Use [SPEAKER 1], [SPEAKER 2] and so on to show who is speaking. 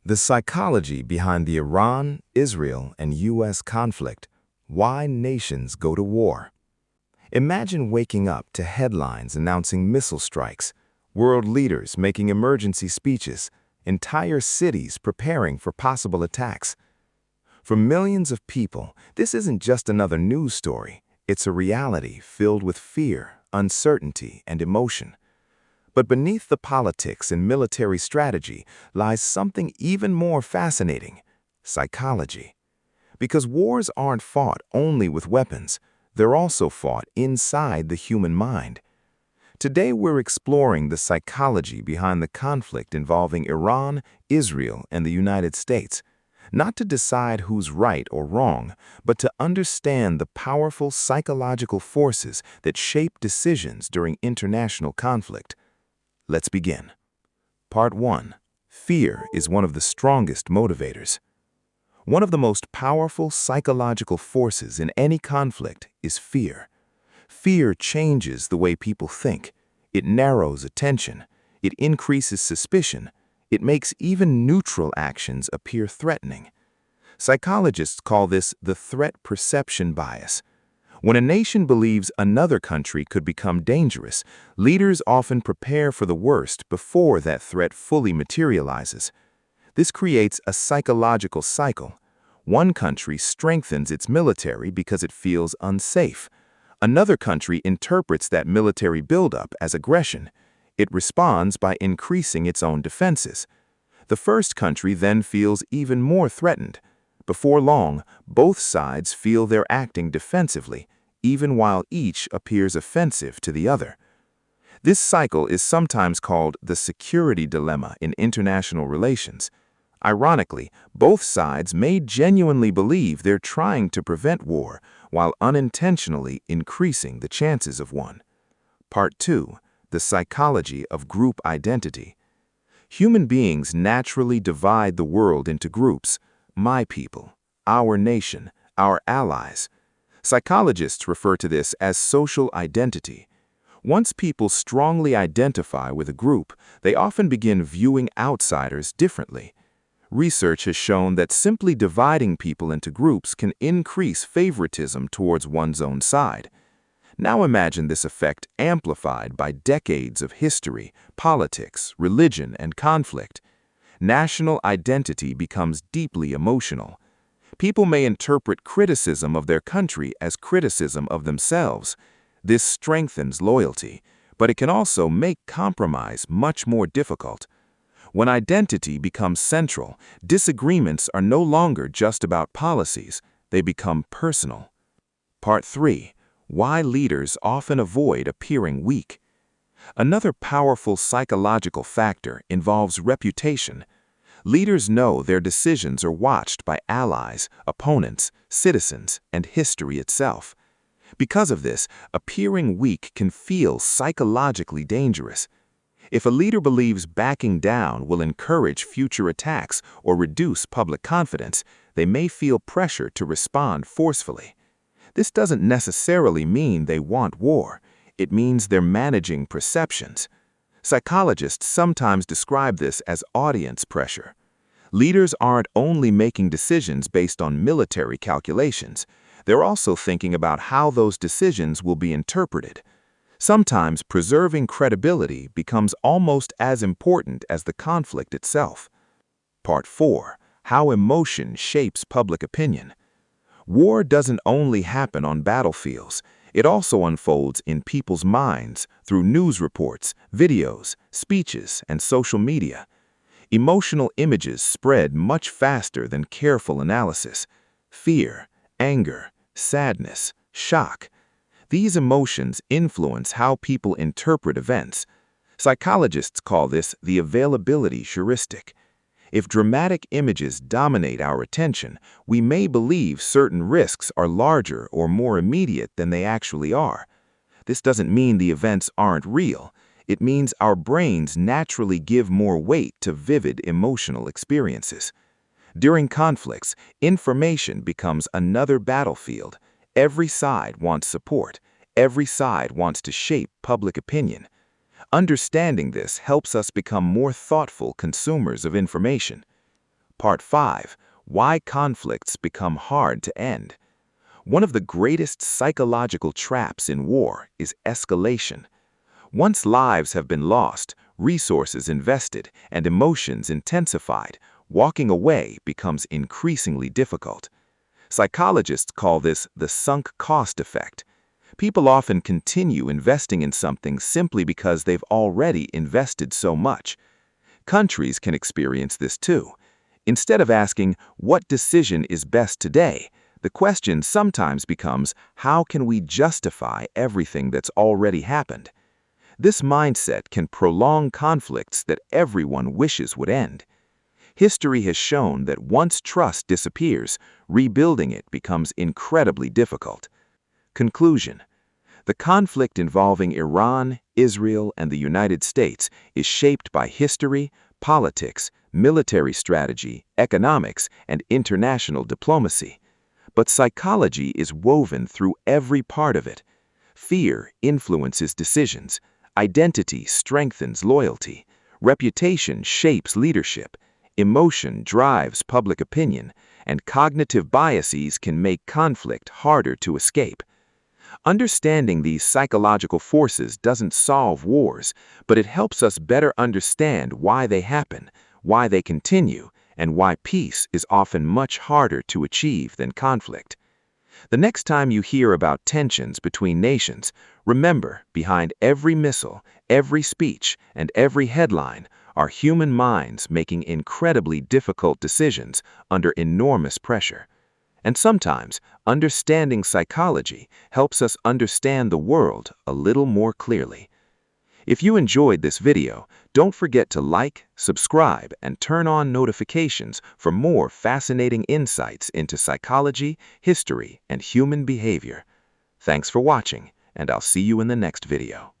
[SPEAKER 1] The psychology behind the Iran, Israel, and U.S. conflict. Why nations go to war. Imagine waking up to headlines announcing missile strikes, world leaders making emergency speeches, entire cities preparing for possible attacks. For millions of people, this isn't just another news story. It's a reality filled with fear, uncertainty, and emotion. But beneath the politics and military strategy lies something even more fascinating: psychology. Because wars aren't fought only with weapons, they're also fought inside the human mind. Today we're exploring the psychology behind the conflict involving Iran, Israel, and the United States, not to decide who's right or wrong, but to understand the powerful psychological forces that shape decisions during international conflict. Let's begin. Part 1. Fear is one of the strongest motivators. One of the most powerful psychological forces in any conflict is fear. Fear changes the way people think. It narrows attention. It increases suspicion. It makes even neutral actions appear threatening. Psychologists call this the threat perception bias. When a nation believes another country could become dangerous, leaders often prepare for the worst before that threat fully materializes. This creates a psychological cycle. One country strengthens its military because it feels unsafe. Another country interprets that military buildup as aggression. It responds by increasing its own defenses. The first country then feels even more threatened. Before long, both sides feel they're acting defensively, even while each appears offensive to the other. This cycle is sometimes called the security dilemma in international relations. Ironically, both sides may genuinely believe they're trying to prevent war, while unintentionally increasing the chances of one. Part 2. The psychology of group identity. Human beings naturally divide the world into groups: my people, our nation, our allies. Psychologists refer to this as social identity. Once people strongly identify with a group, they often begin viewing outsiders differently. Research has shown that simply dividing people into groups can increase favoritism towards one's own side. Now imagine this effect amplified by decades of history, politics, religion, and conflict. National identity becomes deeply emotional. People may interpret criticism of their country as criticism of themselves. This strengthens loyalty, but it can also make compromise much more difficult. When identity becomes central, disagreements are no longer just about policies, they become personal. Part 3. Why leaders often avoid appearing weak. Another powerful psychological factor involves reputation. Leaders know their decisions are watched by allies, opponents, citizens, and history itself. Because of this, appearing weak can feel psychologically dangerous. If a leader believes backing down will encourage future attacks or reduce public confidence, they may feel pressure to respond forcefully. This doesn't necessarily mean they want war. It means they're managing perceptions. Psychologists sometimes describe this as audience pressure. Leaders aren't only making decisions based on military calculations. They're also thinking about how those decisions will be interpreted. Sometimes preserving credibility becomes almost as important as the conflict itself. Part 4. How emotion shapes public opinion. War doesn't only happen on battlefields. It also unfolds in people's minds through news reports, videos, speeches, and social media. Emotional images spread much faster than careful analysis. Fear, anger, sadness, shock. These emotions influence how people interpret events. Psychologists call this the availability heuristic. If dramatic images dominate our attention, we may believe certain risks are larger or more immediate than they actually are. This doesn't mean the events aren't real. It means our brains naturally give more weight to vivid emotional experiences. During conflicts, information becomes another battlefield. Every side wants support. Every side wants to shape public opinion. Understanding this helps us become more thoughtful consumers of information.
[SPEAKER 2] Part 5. Why conflicts become hard to end. One of the greatest psychological traps in war is escalation. Once lives have been lost, resources invested, and emotions intensified, walking away becomes increasingly difficult. Psychologists call this the sunk cost effect. People often continue investing in something simply because they've already invested so much. Countries can experience this too. Instead of asking, what decision is best today, the question sometimes becomes, how can we justify everything that's already happened? This mindset can prolong conflicts that everyone wishes would end. History has shown that once trust disappears, rebuilding it becomes incredibly difficult. Conclusion. The conflict involving Iran, Israel, and the United States is shaped by history, politics, military strategy, economics, and international diplomacy. But psychology is woven through every part of it. Fear influences decisions, identity strengthens loyalty, reputation shapes leadership, emotion drives public opinion, and cognitive biases can make conflict harder to escape. Understanding these psychological forces doesn't solve wars, but it helps us better understand why they happen, why they continue, and why peace is often much harder to achieve than conflict. The next time you hear about tensions between nations, remember, behind every missile, every speech, and every headline are human minds making incredibly difficult decisions under enormous pressure. And sometimes, understanding psychology helps us understand the world a little more clearly. If you enjoyed this video, don't forget to like, subscribe, and turn on notifications for more fascinating insights into psychology, history, and human behavior. Thanks for watching, and I'll see you in the next video.